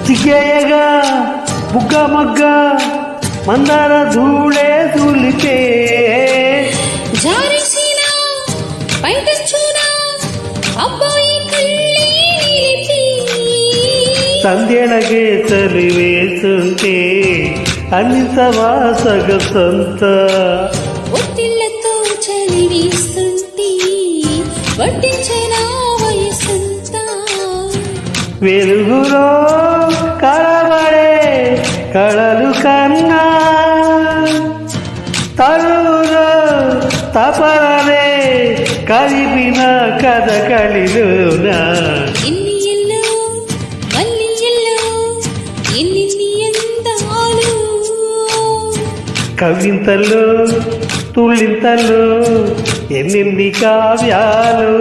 సిగ్గేయగా బుగ్గ మగ్గ మందార ధూళే ధూళితే సంధ్యనగే చలి వేస్తుంటే అన్నిసవా సగసంత ఒత్తిళ్లతో చలి వేస్తుంటే వడ్డించిన వయసంత వెలుగులో కలబడే కళలు కన్నా తరువులో తపరలే కలిపిన కథ కలిలోన కవింతలు తుళ్ళింతలు ఎన్నెన్ని కావ్యాలు